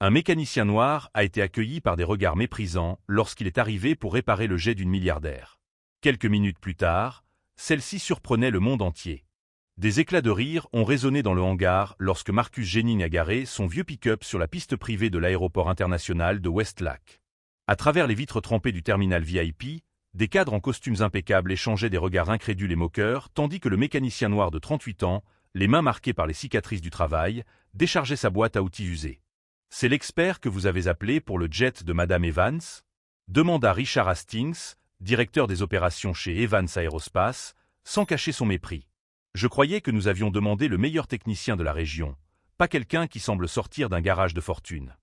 Un mécanicien noir a été accueilli par des regards méprisants lorsqu'il est arrivé pour réparer le jet d'une milliardaire. Quelques minutes plus tard, celle-ci surprenait le monde entier. Des éclats de rire ont résonné dans le hangar lorsque Marcus Jennings a garé son vieux pick-up sur la piste privée de l'aéroport international de Westlake. À travers les vitres trempées du terminal VIP, des cadres en costumes impeccables échangeaient des regards incrédules et moqueurs, tandis que le mécanicien noir de 38 ans, les mains marquées par les cicatrices du travail, déchargeait sa boîte à outils usée. « C'est l'expert que vous avez appelé pour le jet de Madame Evans ?» demanda Richard Hastings, directeur des opérations chez Evans Aerospace, sans cacher son mépris. « Je croyais que nous avions demandé le meilleur technicien de la région, pas quelqu'un qui semble sortir d'un garage de fortune. »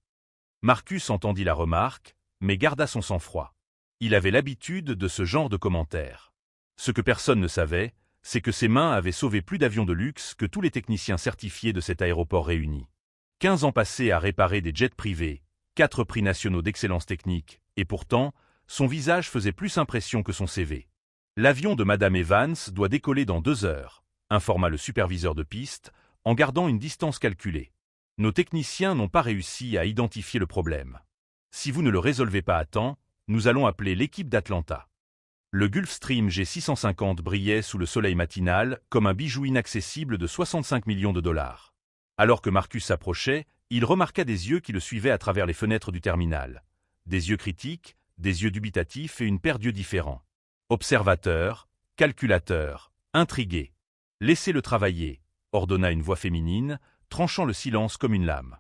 Marcus entendit la remarque, mais garda son sang-froid. Il avait l'habitude de ce genre de commentaires. Ce que personne ne savait, c'est que ses mains avaient sauvé plus d'avions de luxe que tous les techniciens certifiés de cet aéroport réunis. 15 ans passés à réparer des jets privés, 4 prix nationaux d'excellence technique, et pourtant, son visage faisait plus impression que son CV. « L'avion de Madame Evans doit décoller dans 2 heures, informa le superviseur de piste, en gardant une distance calculée. Nos techniciens n'ont pas réussi à identifier le problème. Si vous ne le résolvez pas à temps, nous allons appeler l'équipe d'Atlanta. » Le Gulfstream G650 brillait sous le soleil matinal comme un bijou inaccessible de 65 millions de dollars. Alors que Marcus s'approchait, il remarqua des yeux qui le suivaient à travers les fenêtres du terminal. Des yeux critiques, des yeux dubitatifs et une paire d'yeux différents. Observateur, calculateur, intrigué. « Laissez-le travailler », ordonna une voix féminine, tranchant le silence comme une lame.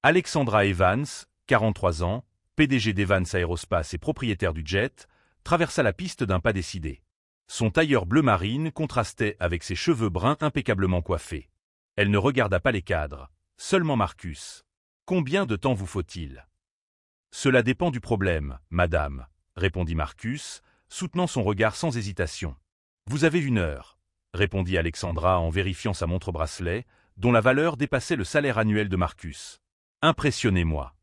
Alexandra Evans, 43 ans, PDG d'Evans Aerospace et propriétaire du jet, traversa la piste d'un pas décidé. Son tailleur bleu marine contrastait avec ses cheveux bruns impeccablement coiffés. Elle ne regarda pas les cadres, seulement Marcus. « Combien de temps vous faut-il » ? « Cela dépend du problème, madame, » répondit Marcus, soutenant son regard sans hésitation. « Vous avez 1 heure, » répondit Alexandra en vérifiant sa montre-bracelet, dont la valeur dépassait le salaire annuel de Marcus. « Impressionnez-moi. »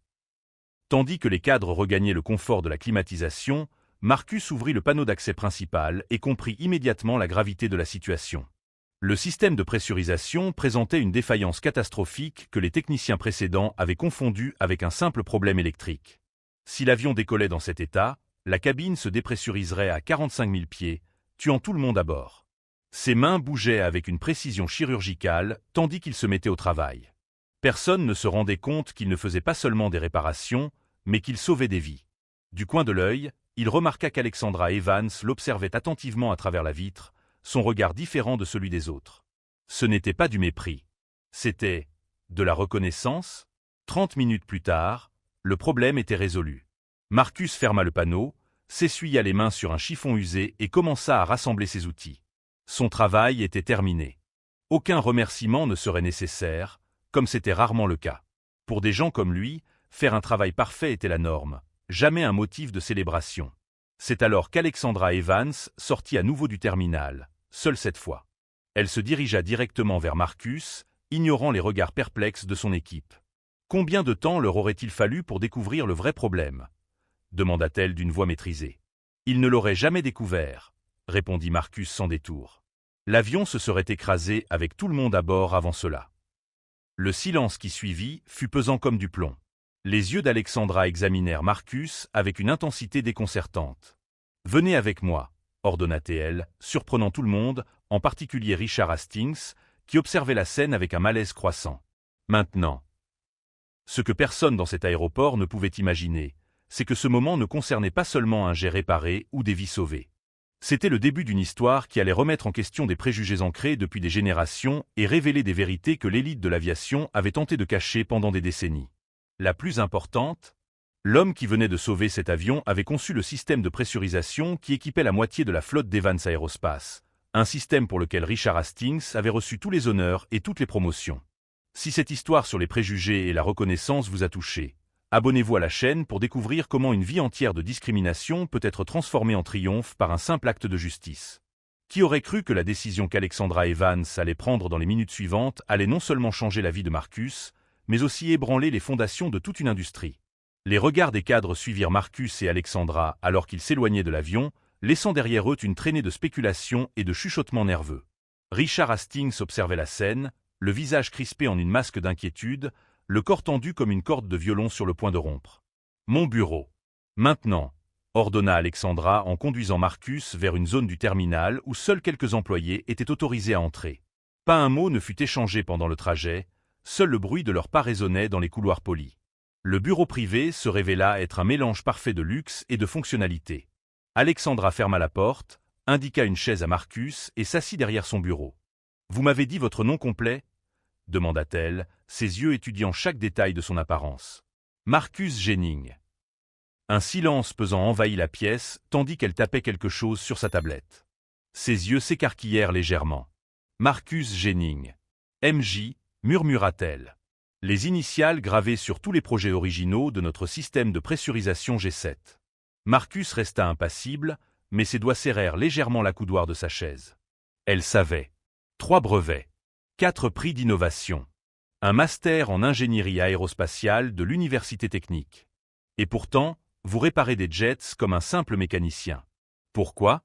Tandis que les cadres regagnaient le confort de la climatisation, Marcus ouvrit le panneau d'accès principal et comprit immédiatement la gravité de la situation. Le système de pressurisation présentait une défaillance catastrophique que les techniciens précédents avaient confondue avec un simple problème électrique. Si l'avion décollait dans cet état, la cabine se dépressuriserait à 45 000 pieds, tuant tout le monde à bord. Ses mains bougeaient avec une précision chirurgicale tandis qu'il se mettait au travail. Personne ne se rendait compte qu'il ne faisait pas seulement des réparations, mais qu'il sauvait des vies. Du coin de l'œil, il remarqua qu'Alexandra Evans l'observait attentivement à travers la vitre, son regard différent de celui des autres. Ce n'était pas du mépris. C'était de la reconnaissance. 30 minutes plus tard, le problème était résolu. Marcus ferma le panneau, s'essuya les mains sur un chiffon usé et commença à rassembler ses outils. Son travail était terminé. Aucun remerciement ne serait nécessaire, comme c'était rarement le cas. Pour des gens comme lui, faire un travail parfait était la norme, jamais un motif de célébration. C'est alors qu'Alexandra Evans sortit à nouveau du terminal, seule cette fois. Elle se dirigea directement vers Marcus, ignorant les regards perplexes de son équipe. « Combien de temps leur aurait-il fallu pour découvrir le vrai problème » demanda-t-elle d'une voix maîtrisée. « Ils ne l'auraient jamais découvert », répondit Marcus sans détour. L'avion se serait écrasé avec tout le monde à bord avant cela. Le silence qui suivit fut pesant comme du plomb. Les yeux d'Alexandra examinèrent Marcus avec une intensité déconcertante. « Venez avec moi », ordonna-t-elle, surprenant tout le monde, en particulier Richard Hastings, qui observait la scène avec un malaise croissant. Maintenant. Ce que personne dans cet aéroport ne pouvait imaginer, c'est que ce moment ne concernait pas seulement un jet réparé ou des vies sauvées. C'était le début d'une histoire qui allait remettre en question des préjugés ancrés depuis des générations et révéler des vérités que l'élite de l'aviation avait tenté de cacher pendant des décennies. La plus importante, l'homme qui venait de sauver cet avion avait conçu le système de pressurisation qui équipait la moitié de la flotte d'Evans Aerospace, un système pour lequel Richard Hastings avait reçu tous les honneurs et toutes les promotions. Si cette histoire sur les préjugés et la reconnaissance vous a touché, abonnez-vous à la chaîne pour découvrir comment une vie entière de discrimination peut être transformée en triomphe par un simple acte de justice. Qui aurait cru que la décision qu'Alexandra Evans allait prendre dans les minutes suivantes allait non seulement changer la vie de Marcus, mais aussi ébranler les fondations de toute une industrie. Les regards des cadres suivirent Marcus et Alexandra alors qu'ils s'éloignaient de l'avion, laissant derrière eux une traînée de spéculations et de chuchotements nerveux. Richard Hastings observait la scène, le visage crispé en une masque d'inquiétude, le corps tendu comme une corde de violon sur le point de rompre. « Mon bureau. Maintenant » ordonna Alexandra en conduisant Marcus vers une zone du terminal où seuls quelques employés étaient autorisés à entrer. Pas un mot ne fut échangé pendant le trajet, seul le bruit de leurs pas résonnait dans les couloirs polis. Le bureau privé se révéla être un mélange parfait de luxe et de fonctionnalité. Alexandra ferma la porte, indiqua une chaise à Marcus et s'assit derrière son bureau. « Vous m'avez dit votre nom complet ?» demanda-t-elle, ses yeux étudiant chaque détail de son apparence. « Marcus Jennings. » Un silence pesant envahit la pièce, tandis qu'elle tapait quelque chose sur sa tablette. Ses yeux s'écarquillèrent légèrement. « Marcus Jennings. MJ, murmura-t-elle. Les initiales gravées sur tous les projets originaux de notre système de pressurisation G7. Marcus resta impassible, mais ses doigts serrèrent légèrement l'accoudoir de sa chaise. Elle savait. 3 brevets. 4 prix d'innovation. Un master en ingénierie aérospatiale de l'Université technique. Et pourtant, vous réparez des jets comme un simple mécanicien. Pourquoi?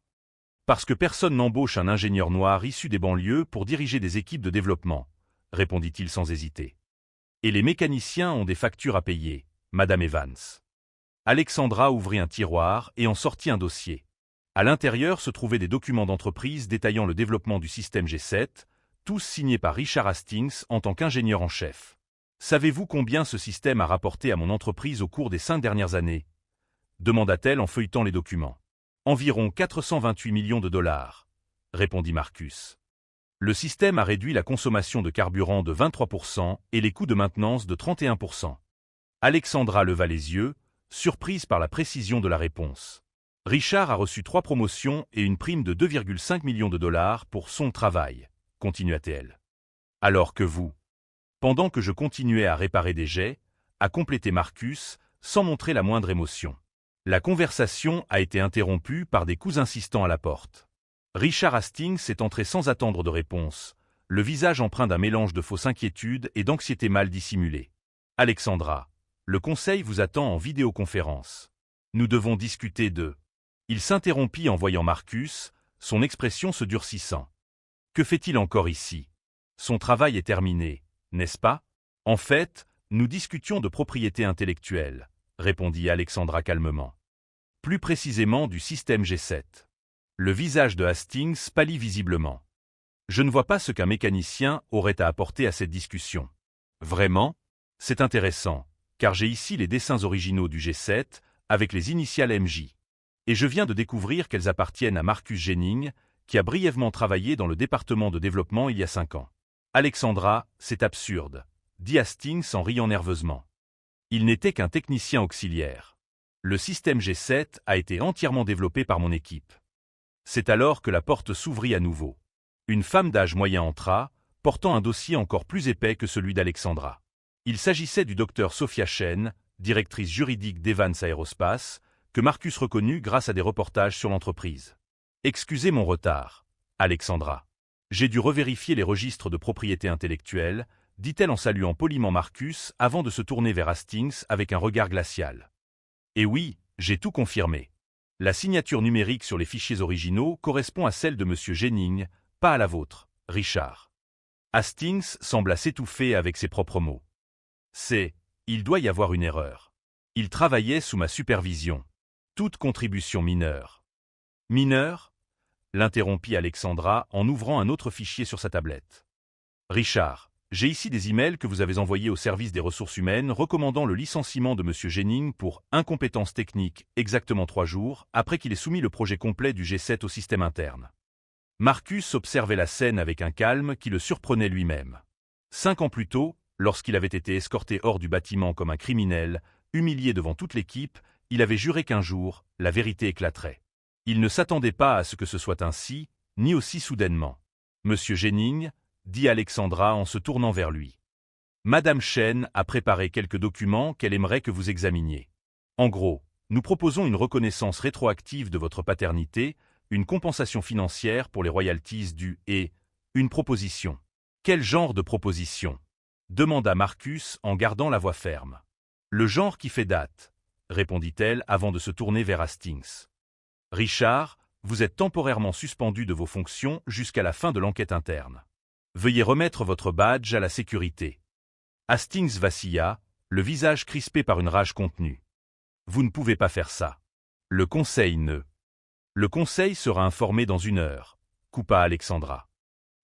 Parce que personne n'embauche un ingénieur noir issu des banlieues pour diriger des équipes de développement, répondit-il sans hésiter. Et les mécaniciens ont des factures à payer, Madame Evans. Alexandra ouvrit un tiroir et en sortit un dossier. À l'intérieur se trouvaient des documents d'entreprise détaillant le développement du système G7, tous signés par Richard Hastings en tant qu'ingénieur en chef. Savez-vous combien ce système a rapporté à mon entreprise au cours des 5 dernières années? Demanda-t-elle en feuilletant les documents. Environ 428 millions de dollars, répondit Marcus. Le système a réduit la consommation de carburant de 23% et les coûts de maintenance de 31%. Alexandra leva les yeux, surprise par la précision de la réponse. Richard a reçu 3 promotions et une prime de 2,5 millions de dollars pour son travail, continua-t-elle. Alors que vous, pendant que je continuais à réparer des jets, a complété Marcus, sans montrer la moindre émotion. La conversation a été interrompue par des coups insistants à la porte. Richard Hastings est entré sans attendre de réponse, le visage empreint d'un mélange de fausse inquiétude et d'anxiété mal dissimulée. Alexandra, le conseil vous attend en vidéoconférence. Nous devons discuter de... Il s'interrompit en voyant Marcus, son expression se durcissant. Que fait-il encore ici? Son travail est terminé, n'est-ce pas? En fait, nous discutions de propriété intellectuelle, répondit Alexandra calmement. Plus précisément du système G7. Le visage de Hastings pâlit visiblement. Je ne vois pas ce qu'un mécanicien aurait à apporter à cette discussion. Vraiment? C'est intéressant, car j'ai ici les dessins originaux du G7, avec les initiales MJ. Et je viens de découvrir qu'elles appartiennent à Marcus Jennings, qui a brièvement travaillé dans le département de développement il y a 5 ans. Alexandra, c'est absurde, dit Hastings en riant nerveusement. Il n'était qu'un technicien auxiliaire. Le système G7 a été entièrement développé par mon équipe. C'est alors que la porte s'ouvrit à nouveau. Une femme d'âge moyen entra, portant un dossier encore plus épais que celui d'Alexandra. Il s'agissait du docteur Sophia Chen, directrice juridique d'Evans Aerospace, que Marcus reconnut grâce à des reportages sur l'entreprise. « Excusez mon retard, Alexandra. J'ai dû revérifier les registres de propriété intellectuelle, dit-elle en saluant poliment Marcus avant de se tourner vers Hastings avec un regard glacial. Et oui, j'ai tout confirmé. La signature numérique sur les fichiers originaux correspond à celle de M. Jennings, pas à la vôtre, Richard. Hastings sembla s'étouffer avec ses propres mots. Il doit y avoir une erreur. Il travaillait sous ma supervision. Toute contribution mineure. Mineure? L'interrompit Alexandra en ouvrant un autre fichier sur sa tablette. Richard, j'ai ici des emails que vous avez envoyés au service des ressources humaines recommandant le licenciement de M. Jennings pour incompétence technique exactement 3 jours après qu'il ait soumis le projet complet du G7 au système interne. Marcus observait la scène avec un calme qui le surprenait lui-même. 5 ans plus tôt, lorsqu'il avait été escorté hors du bâtiment comme un criminel, humilié devant toute l'équipe, il avait juré qu'un jour, la vérité éclaterait. Il ne s'attendait pas à ce que ce soit ainsi, ni aussi soudainement. « Monsieur Jennings » dit Alexandra en se tournant vers lui. « Madame Chen a préparé quelques documents qu'elle aimerait que vous examiniez. En gros, nous proposons une reconnaissance rétroactive de votre paternité, une compensation financière pour les royalties dues et une proposition. » « Quel genre de proposition ?» demanda Marcus en gardant la voix ferme. « Le genre qui fait date, » répondit-elle avant de se tourner vers Hastings. « Richard, vous êtes temporairement suspendu de vos fonctions jusqu'à la fin de l'enquête interne. Veuillez remettre votre badge à la sécurité. » Hastings vacilla, le visage crispé par une rage contenue. Vous ne pouvez pas faire ça. Le conseil ne. Le conseil sera informé dans 1 heure, coupa Alexandra.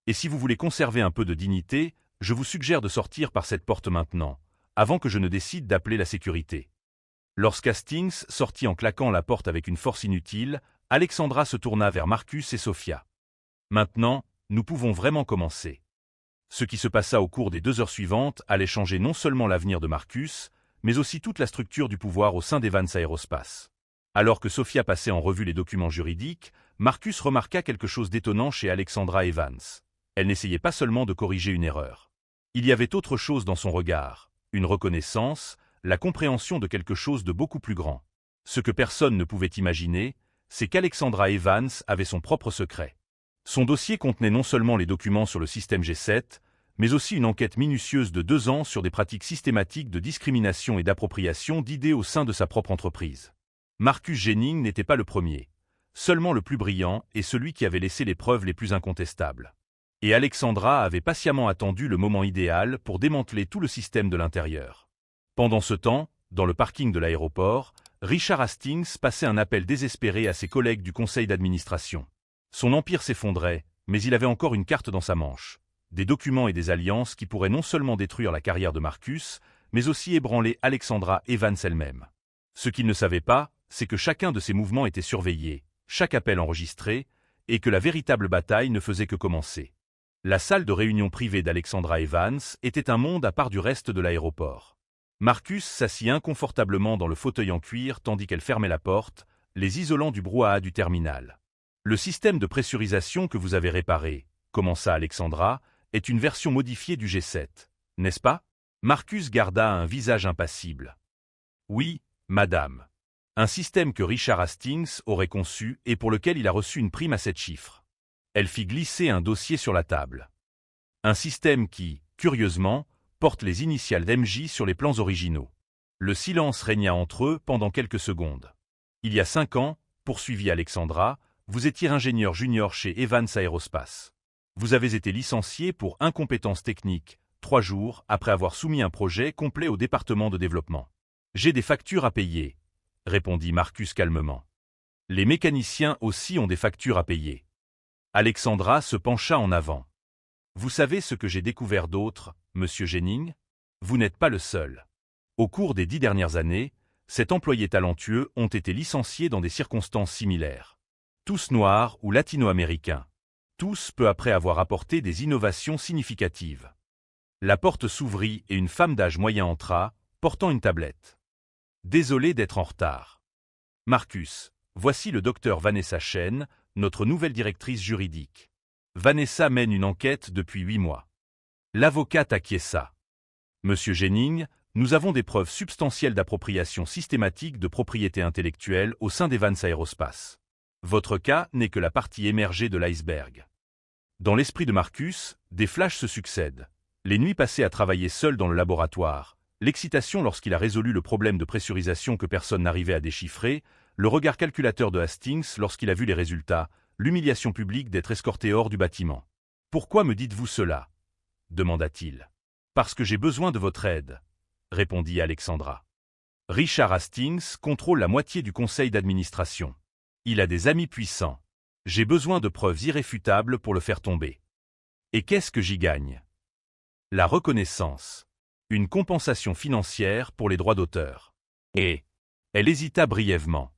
Et si vous voulez conserver un peu de dignité, je vous suggère de sortir par cette porte maintenant, avant que je ne décide d'appeler la sécurité. Lorsqu'Hastings sortit en claquant la porte avec une force inutile, Alexandra se tourna vers Marcus et Sophia. Maintenant, nous pouvons vraiment commencer. Ce qui se passa au cours des 2 heures suivantes allait changer non seulement l'avenir de Marcus, mais aussi toute la structure du pouvoir au sein d'Evans Aerospace. Alors que Sophia passait en revue les documents juridiques, Marcus remarqua quelque chose d'étonnant chez Alexandra Evans. Elle n'essayait pas seulement de corriger une erreur. Il y avait autre chose dans son regard, une reconnaissance, la compréhension de quelque chose de beaucoup plus grand. Ce que personne ne pouvait imaginer, c'est qu'Alexandra Evans avait son propre secret. Son dossier contenait non seulement les documents sur le système G7, mais aussi une enquête minutieuse de 2 ans sur des pratiques systématiques de discrimination et d'appropriation d'idées au sein de sa propre entreprise. Marcus Jennings n'était pas le premier, seulement le plus brillant et celui qui avait laissé les preuves les plus incontestables. Et Alexandra avait patiemment attendu le moment idéal pour démanteler tout le système de l'intérieur. Pendant ce temps, dans le parking de l'aéroport, Richard Hastings passait un appel désespéré à ses collègues du conseil d'administration. Son empire s'effondrait, mais il avait encore une carte dans sa manche. Des documents et des alliances qui pourraient non seulement détruire la carrière de Marcus, mais aussi ébranler Alexandra Evans elle-même. Ce qu'il ne savait pas, c'est que chacun de ses mouvements était surveillé, chaque appel enregistré, et que la véritable bataille ne faisait que commencer. La salle de réunion privée d'Alexandra Evans était un monde à part du reste de l'aéroport. Marcus s'assit inconfortablement dans le fauteuil en cuir tandis qu'elle fermait la porte, les isolant du brouhaha du terminal. Le système de pressurisation que vous avez réparé, commença Alexandra, est une version modifiée du G7, n'est-ce pas? Marcus garda un visage impassible. Oui, madame. Un système que Richard Hastings aurait conçu et pour lequel il a reçu une prime à 7 chiffres. Elle fit glisser un dossier sur la table. Un système qui, curieusement, porte les initiales d'MJ sur les plans originaux. Le silence régna entre eux pendant quelques secondes. Il y a 5 ans, poursuivit Alexandra, vous étiez ingénieur junior chez Evans Aerospace. Vous avez été licencié pour incompétence technique, 3 jours après avoir soumis un projet complet au département de développement. J'ai des factures à payer, répondit Marcus calmement. Les mécaniciens aussi ont des factures à payer. Alexandra se pencha en avant. Vous savez ce que j'ai découvert d'autre, monsieur Jennings? Vous n'êtes pas le seul. Au cours des 10 dernières années, 7 employés talentueux ont été licenciés dans des circonstances similaires. Tous noirs ou latino-américains. Tous peu après avoir apporté des innovations significatives. La porte s'ouvrit et une femme d'âge moyen entra, portant une tablette. Désolé d'être en retard. Marcus, voici le docteur Vanessa Chen, notre nouvelle directrice juridique. Vanessa mène une enquête depuis 8 mois. L'avocate acquiesça. Monsieur Jennings, nous avons des preuves substantielles d'appropriation systématique de propriété intellectuelle au sein d'Evans Aerospace. Votre cas n'est que la partie émergée de l'iceberg. Dans l'esprit de Marcus, des flashs se succèdent. Les nuits passées à travailler seul dans le laboratoire, l'excitation lorsqu'il a résolu le problème de pressurisation que personne n'arrivait à déchiffrer, le regard calculateur de Hastings lorsqu'il a vu les résultats, l'humiliation publique d'être escorté hors du bâtiment. « Pourquoi me dites-vous cela » demanda-t-il. « Parce que j'ai besoin de votre aide » répondit Alexandra. Richard Hastings contrôle la moitié du conseil d'administration. Il a des amis puissants. J'ai besoin de preuves irréfutables pour le faire tomber. Et qu'est-ce que j'y gagne? La reconnaissance. Une compensation financière pour les droits d'auteur. Et elle hésita brièvement.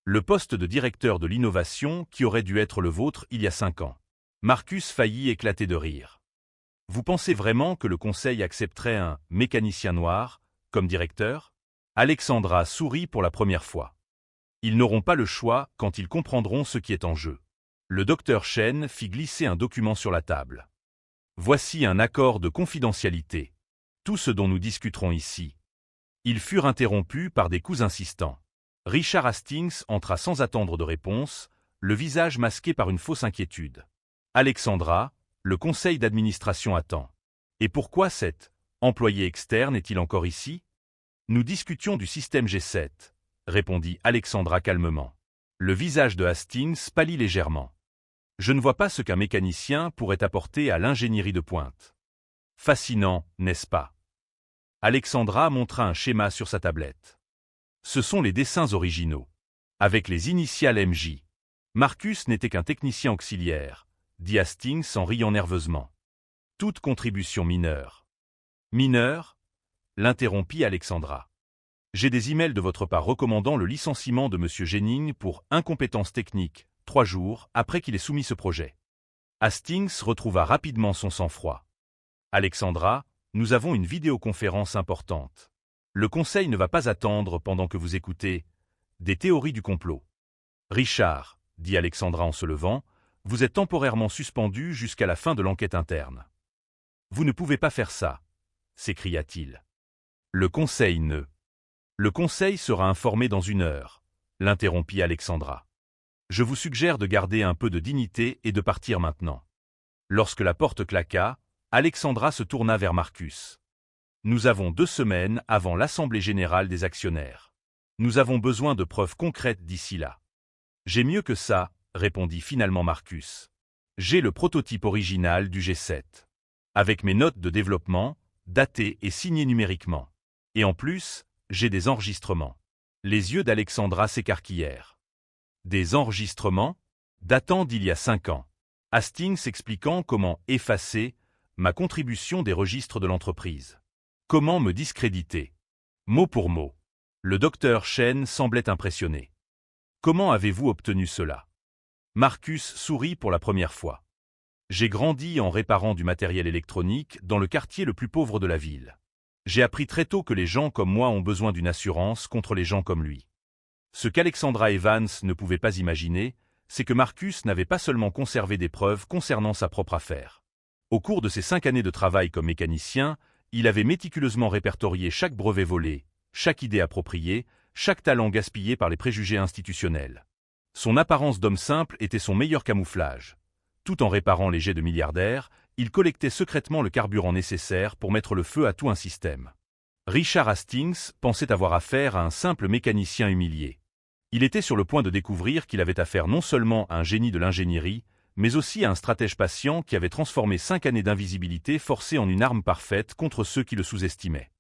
Le poste de directeur de l'innovation qui aurait dû être le vôtre il y a 5 ans. Marcus faillit éclater de rire. Vous pensez vraiment que le conseil accepterait un mécanicien noir comme directeur? Alexandra sourit pour la première fois. Ils n'auront pas le choix quand ils comprendront ce qui est en jeu. Le docteur Chen fit glisser un document sur la table. Voici un accord de confidentialité. Tout ce dont nous discuterons ici. Ils furent interrompus par des coups insistants. Richard Hastings entra sans attendre de réponse, le visage masqué par une fausse inquiétude. Alexandra, le conseil d'administration attend. Et pourquoi cet employé externe est-il encore ici? Nous discutions du système G7, répondit Alexandra calmement. Le visage de Hastings pâlit légèrement. Je ne vois pas ce qu'un mécanicien pourrait apporter à l'ingénierie de pointe. Fascinant, n'est-ce pas? Alexandra montra un schéma sur sa tablette. Ce sont les dessins originaux. Avec les initiales MJ. Marcus n'était qu'un technicien auxiliaire, dit Hastings en riant nerveusement. Toute contribution mineure. Mineure? L'interrompit Alexandra. J'ai des emails de votre part recommandant le licenciement de M. Jennings pour incompétence technique, 3 jours après qu'il ait soumis ce projet. Hastings retrouva rapidement son sang-froid. Alexandra, nous avons une vidéoconférence importante. Le conseil ne va pas attendre pendant que vous écoutez des théories du complot. Richard, dit Alexandra en se levant, vous êtes temporairement suspendu jusqu'à la fin de l'enquête interne. Vous ne pouvez pas faire ça, s'écria-t-il. Le conseil ne. Le conseil sera informé dans 1 heure, l'interrompit Alexandra. Je vous suggère de garder un peu de dignité et de partir maintenant. Lorsque la porte claqua, Alexandra se tourna vers Marcus. Nous avons 2 semaines avant l'Assemblée générale des actionnaires. Nous avons besoin de preuves concrètes d'ici là. J'ai mieux que ça, répondit finalement Marcus. J'ai le prototype original du G7. Avec mes notes de développement, datées et signées numériquement. Et en plus, j'ai des enregistrements. Les yeux d'Alexandra s'écarquillèrent. Des enregistrements datant d'il y a 5 ans. Hastings expliquant comment effacer ma contribution des registres de l'entreprise. Comment me discréditer. Mot pour mot. Le docteur Chen semblait impressionné. Comment avez-vous obtenu cela? Marcus sourit pour la première fois. J'ai grandi en réparant du matériel électronique dans le quartier le plus pauvre de la ville. J'ai appris très tôt que les gens comme moi ont besoin d'une assurance contre les gens comme lui. Ce qu'Alexandra Evans ne pouvait pas imaginer, c'est que Marcus n'avait pas seulement conservé des preuves concernant sa propre affaire. Au cours de ses 5 années de travail comme mécanicien, il avait méticuleusement répertorié chaque brevet volé, chaque idée appropriée, chaque talent gaspillé par les préjugés institutionnels. Son apparence d'homme simple était son meilleur camouflage. Tout en réparant les jets de milliardaires, il collectait secrètement le carburant nécessaire pour mettre le feu à tout un système. Richard Hastings pensait avoir affaire à un simple mécanicien humilié. Il était sur le point de découvrir qu'il avait affaire non seulement à un génie de l'ingénierie, mais aussi à un stratège patient qui avait transformé 5 années d'invisibilité forcée en une arme parfaite contre ceux qui le sous-estimaient.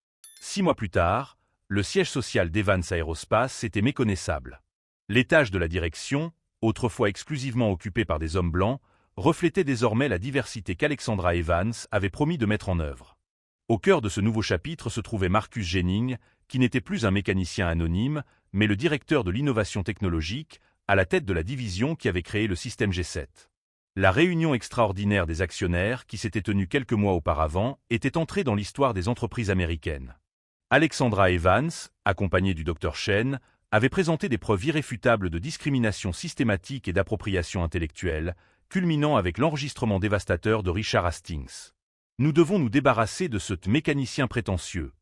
6 mois plus tard, le siège social d'Evans Aerospace était méconnaissable. L'étage de la direction, autrefois exclusivement occupé par des hommes blancs, reflétait désormais la diversité qu'Alexandra Evans avait promis de mettre en œuvre. Au cœur de ce nouveau chapitre se trouvait Marcus Jennings, qui n'était plus un mécanicien anonyme, mais le directeur de l'innovation technologique, à la tête de la division qui avait créé le système G7. La réunion extraordinaire des actionnaires, qui s'était tenue quelques mois auparavant, était entrée dans l'histoire des entreprises américaines. Alexandra Evans, accompagnée du Dr Chen, avait présenté des preuves irréfutables de discrimination systématique et d'appropriation intellectuelle, culminant avec l'enregistrement dévastateur de Richard Hastings. Nous devons nous débarrasser de ce mécanicien prétentieux,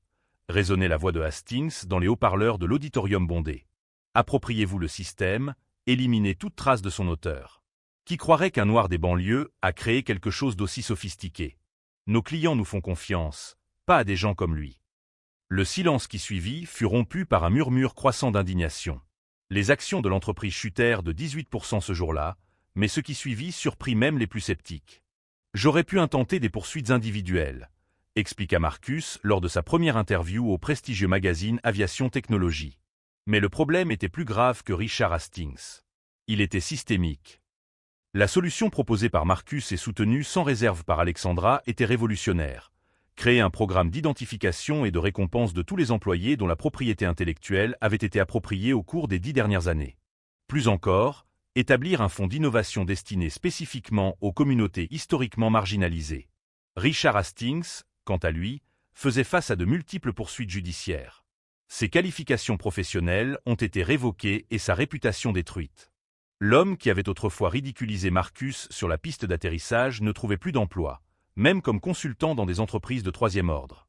résonnait la voix de Hastings dans les haut-parleurs de l'auditorium bondé. Appropriez-vous le système, éliminez toute trace de son auteur. Qui croirait qu'un noir des banlieues a créé quelque chose d'aussi sophistiqué? Nos clients nous font confiance, pas à des gens comme lui. Le silence qui suivit fut rompu par un murmure croissant d'indignation. Les actions de l'entreprise chutèrent de 18% ce jour-là, mais ce qui suivit surprit même les plus sceptiques. J'aurais pu intenter des poursuites individuelles, expliqua Marcus lors de sa première interview au prestigieux magazine Aviation Technologie. Mais le problème était plus grave que Richard Hastings. Il était systémique. La solution proposée par Marcus et soutenue sans réserve par Alexandra était révolutionnaire. Créer un programme d'identification et de récompense de tous les employés dont la propriété intellectuelle avait été appropriée au cours des 10 dernières années. Plus encore, établir un fonds d'innovation destiné spécifiquement aux communautés historiquement marginalisées. Richard Hastings, quant à lui, faisait face à de multiples poursuites judiciaires. Ses qualifications professionnelles ont été révoquées et sa réputation détruite. L'homme qui avait autrefois ridiculisé Marcus sur la piste d'atterrissage ne trouvait plus d'emploi, même comme consultant dans des entreprises de 3e ordre.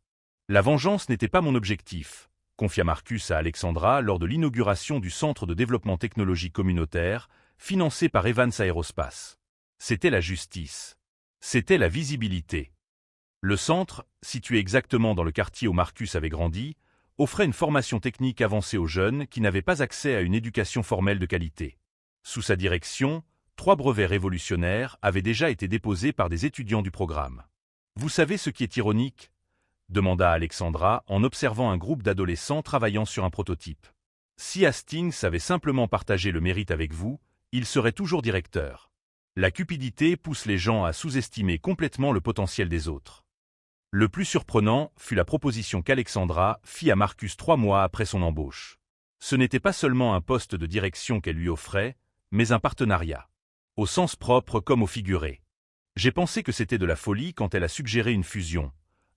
La vengeance n'était pas mon objectif, confia Marcus à Alexandra lors de l'inauguration du Centre de développement technologique communautaire, financé par Evans Aerospace. C'était la justice. C'était la visibilité. Le centre, situé exactement dans le quartier où Marcus avait grandi, offrait une formation technique avancée aux jeunes qui n'avaient pas accès à une éducation formelle de qualité. Sous sa direction, 3 brevets révolutionnaires avaient déjà été déposés par des étudiants du programme. Vous savez ce qui est ironique? demanda Alexandra en observant un groupe d'adolescents travaillant sur un prototype. Si Hastings avait simplement partagé le mérite avec vous, il serait toujours directeur. La cupidité pousse les gens à sous-estimer complètement le potentiel des autres. Le plus surprenant fut la proposition qu'Alexandra fit à Marcus 3 mois après son embauche. Ce n'était pas seulement un poste de direction qu'elle lui offrait, mais un partenariat. Au sens propre comme au figuré. J'ai pensé que c'était de la folie quand elle a suggéré une fusion,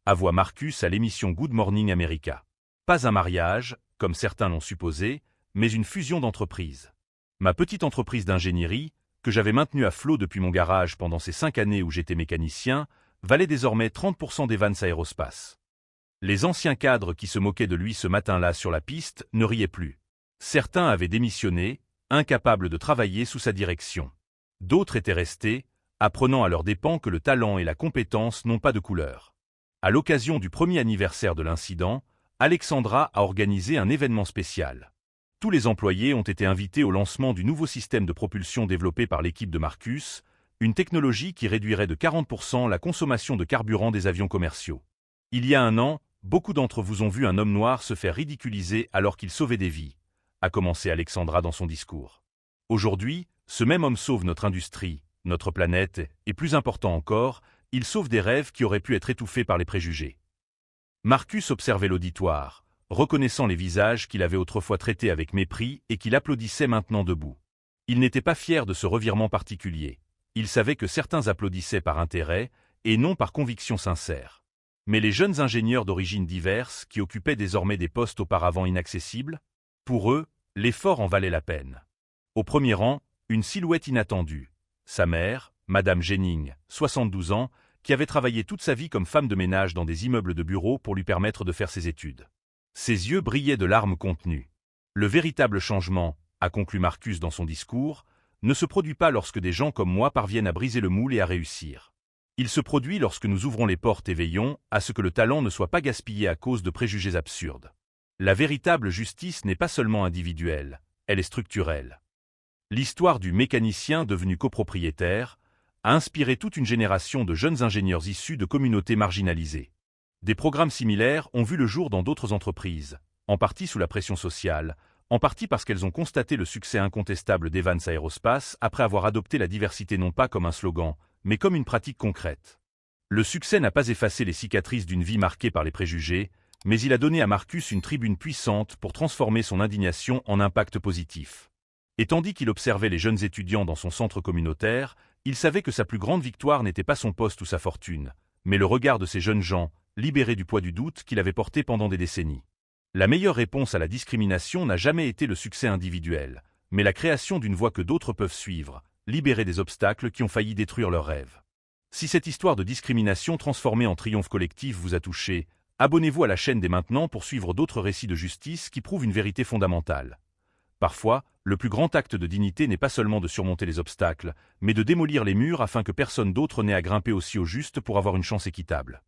avoua Marcus à l'émission Good Morning America. Pas un mariage, comme certains l'ont supposé, mais une fusion d'entreprises. Ma petite entreprise d'ingénierie, que j'avais maintenue à flot depuis mon garage pendant ces 5 années où j'étais mécanicien, valait désormais 30% d'Evans Aerospace. Les anciens cadres qui se moquaient de lui ce matin-là sur la piste ne riaient plus. Certains avaient démissionné, incapables de travailler sous sa direction. D'autres étaient restés, apprenant à leurs dépens que le talent et la compétence n'ont pas de couleur. À l'occasion du premier anniversaire de l'incident, Alexandra a organisé un événement spécial. Tous les employés ont été invités au lancement du nouveau système de propulsion développé par l'équipe de Marcus, une technologie qui réduirait de 40% la consommation de carburant des avions commerciaux. Il y a un an, beaucoup d'entre vous ont vu un homme noir se faire ridiculiser alors qu'il sauvait des vies, a commencé Alexandra dans son discours. Aujourd'hui, ce même homme sauve notre industrie, notre planète, et plus important encore, il sauve des rêves qui auraient pu être étouffés par les préjugés. Marcus observait l'auditoire, reconnaissant les visages qu'il avait autrefois traités avec mépris et qu'il applaudissait maintenant debout. Il n'était pas fier de ce revirement particulier. Il savait que certains applaudissaient par intérêt et non par conviction sincère. Mais les jeunes ingénieurs d'origines diverses qui occupaient désormais des postes auparavant inaccessibles, pour eux, l'effort en valait la peine. Au premier rang, une silhouette inattendue. Sa mère, Madame Jennings, 72 ans, qui avait travaillé toute sa vie comme femme de ménage dans des immeubles de bureaux pour lui permettre de faire ses études. Ses yeux brillaient de larmes contenues. Le véritable changement, a conclu Marcus dans son discours, ne se produit pas lorsque des gens comme moi parviennent à briser le moule et à réussir. Il se produit lorsque nous ouvrons les portes et veillons à ce que le talent ne soit pas gaspillé à cause de préjugés absurdes. La véritable justice n'est pas seulement individuelle, elle est structurelle. L'histoire du mécanicien devenu copropriétaire a inspiré toute une génération de jeunes ingénieurs issus de communautés marginalisées. Des programmes similaires ont vu le jour dans d'autres entreprises, en partie sous la pression sociale, en partie parce qu'elles ont constaté le succès incontestable d'Evans Aerospace après avoir adopté la diversité non pas comme un slogan, mais comme une pratique concrète. Le succès n'a pas effacé les cicatrices d'une vie marquée par les préjugés, mais il a donné à Marcus une tribune puissante pour transformer son indignation en impact positif. Et tandis qu'il observait les jeunes étudiants dans son centre communautaire, il savait que sa plus grande victoire n'était pas son poste ou sa fortune, mais le regard de ces jeunes gens, libérés du poids du doute qu'il avait porté pendant des décennies. La meilleure réponse à la discrimination n'a jamais été le succès individuel, mais la création d'une voie que d'autres peuvent suivre, libérés des obstacles qui ont failli détruire leurs rêves. Si cette histoire de discrimination transformée en triomphe collectif vous a touché, abonnez-vous à la chaîne dès maintenant pour suivre d'autres récits de justice qui prouvent une vérité fondamentale. Parfois, le plus grand acte de dignité n'est pas seulement de surmonter les obstacles, mais de démolir les murs afin que personne d'autre n'ait à grimper aussi au juste pour avoir une chance équitable.